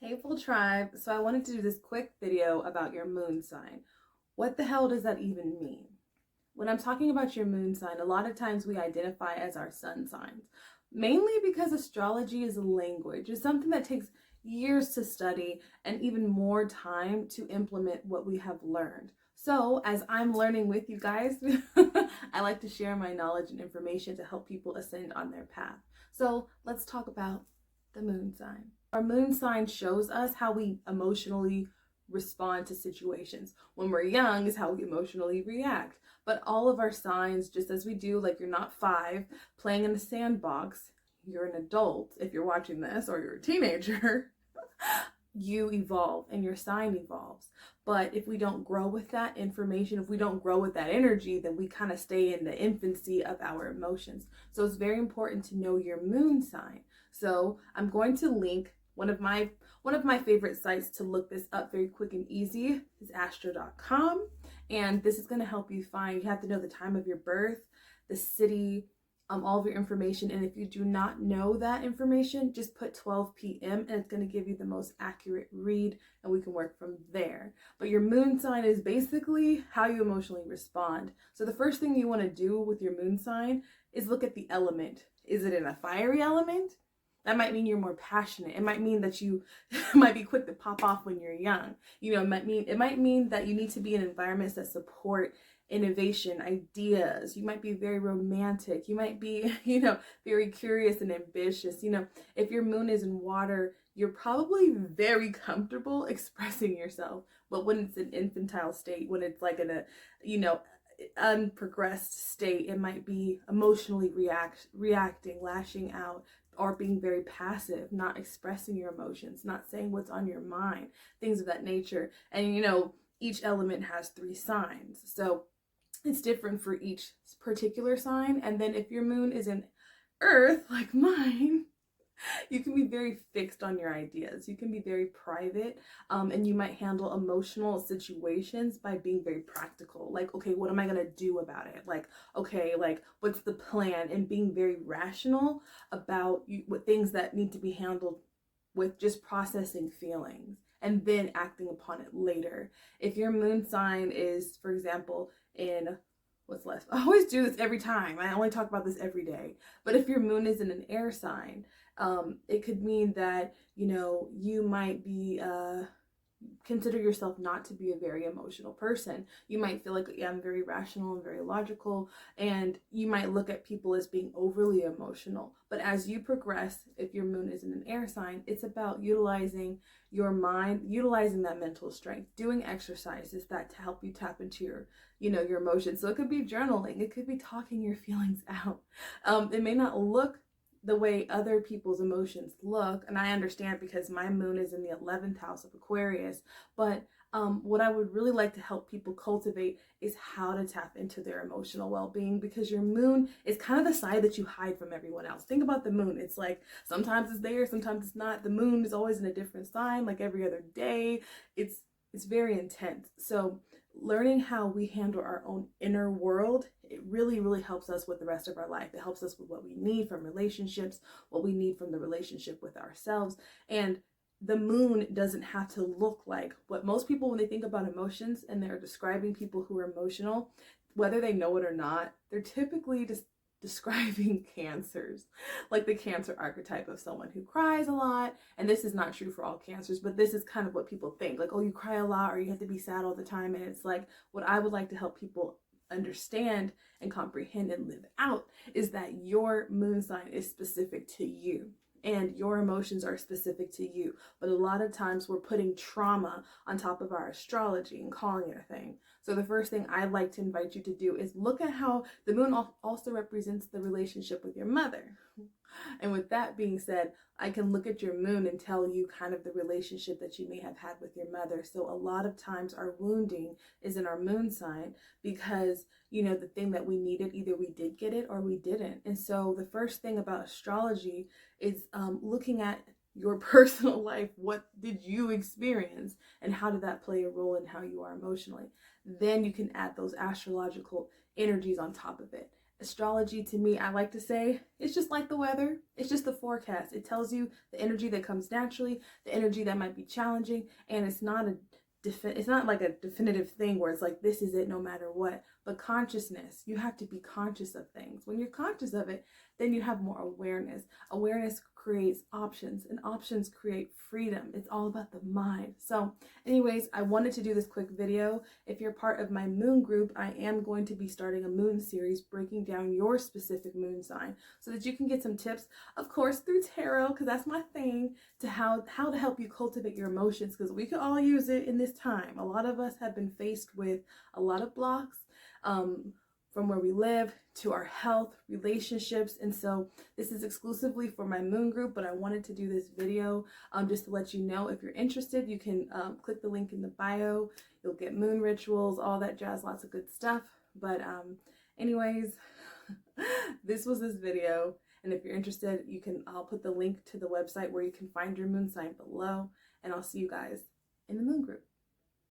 Hateful tribe, so I wanted to do this quick video about your moon sign. What the hell does that even mean? When I'm talking about your moon sign, a lot of times we identify as our sun signs, mainly because astrology is a language. It's something that takes years to study and even more time to implement what we have learned. So, as I'm learning with you guys, I like to share my knowledge and information to help people ascend on their path. So, let's talk about the moon sign. Our moon sign shows us how we emotionally respond to situations. When we're young is how we emotionally react. But all of our signs, just as we do, like you're not 5 playing in a sandbox, you're an adult if you're watching this, or you're a teenager, you evolve and your sign evolves. But if we don't grow with that information, if we don't grow with that energy, then we kind of stay in the infancy of our emotions. So it's very important to know your moon sign. So I'm going to link one of my favorite sites to look this up very quick and easy is astro.com, and this is going to help you find. You have to know the time of your birth, the city, all of your information. And if you do not know that information, just put 12 p.m. and it's going to give you the most accurate read, and we can work from there. But your moon sign is basically how you emotionally respond. So the first thing you want to do with your moon sign is look at the element. Is it in a fiery element? That might mean you're more passionate. It might mean that you might be quick to pop off when you're young. It might mean that you need to be in environments that support innovation, ideas. You might be very romantic. You might be, very curious and ambitious. If your moon is in water, you're probably very comfortable expressing yourself. But when it's an infantile state, when it's like in a, unprogressed state, it might be emotionally reacting, lashing out, or being very passive, not expressing your emotions, not saying what's on your mind, things of that nature. And each element has 3 signs, so it's different for each particular sign. And then if your moon is in earth like mine, you can be very fixed on your ideas. You can be very private, and you might handle emotional situations by being very practical. Like, okay, what am I gonna do about it? Like, okay, like what's the plan? And being very rational about what things that need to be handled with just processing feelings and then acting upon it later. If your moon sign is, for example, in what's left, I always do this every time. I only talk about this every day. But if your moon is in an air sign, it could mean that you might be consider yourself not to be a very emotional person. You might feel like, yeah, I'm very rational and very logical, and you might look at people as being overly emotional. But as you progress, if your moon is in an air sign, it's about utilizing your mind, utilizing that mental strength, doing exercises that to help you tap into your emotions. So it could be journaling, it could be talking your feelings out. It may not look the way other people's emotions look, and I understand because my moon is in the 11th house of Aquarius. But what I would really like to help people cultivate is how to tap into their emotional well-being, because your moon is kind of the side that you hide from everyone else. Think about the moon. It's like sometimes it's there, sometimes it's not. The moon is always in a different sign, like every other day. It's very intense. So learning how we handle our own inner world, it really, really helps us with the rest of our life. It helps us with what we need from relationships, what we need from the relationship with ourselves. And the moon doesn't have to look like what most people, when they think about emotions and they're describing people who are emotional, whether they know it or not, they're typically just describing cancers, like the cancer archetype of someone who cries a lot. And this is not true for all cancers, but this is kind of what people think, like, oh, you cry a lot or you have to be sad all the time. And it's like, what I would like to help people understand and comprehend and live out is that your moon sign is specific to you and your emotions are specific to you. But a lot of times we're putting trauma on top of our astrology and calling it a thing. So the first thing I'd like to invite you to do is look at how the moon also represents the relationship with your mother. And with that being said, I can look at your moon and tell you kind of the relationship that you may have had with your mother. So a lot of times our wounding is in our moon sign because, the thing that we needed, either we did get it or we didn't. And so the first thing about astrology is looking at your personal life. What did you experience and how did that play a role in how you are emotionally? Then you can add those astrological energies on top of it. Astrology, to me, I like to say, it's just like the weather. It's just the forecast. It tells you the energy that comes naturally, the energy that might be challenging, and it's not like a definitive thing where it's like this is it no matter what. But consciousness, you have to be conscious of things. When you're conscious of it, then you have more awareness. Awareness creates options, and options create freedom. It's all about the mind. So anyways, I wanted to do this quick video. If you're part of my moon group, I am going to be starting a moon series breaking down your specific moon sign so that you can get some tips, of course, through tarot, because that's my thing, to how to help you cultivate your emotions, because we could all use it in this time. A lot of us have been faced with a lot of blocks, from where we live to our health, relationships, and so this is exclusively for my moon group, but I wanted to do this video just to let you know. If you're interested, you can click the link in the bio. You'll get moon rituals, all that jazz, lots of good stuff. But anyways, this was this video, and if you're interested, I'll put the link to the website where you can find your moon sign below, and I'll see you guys in the moon group.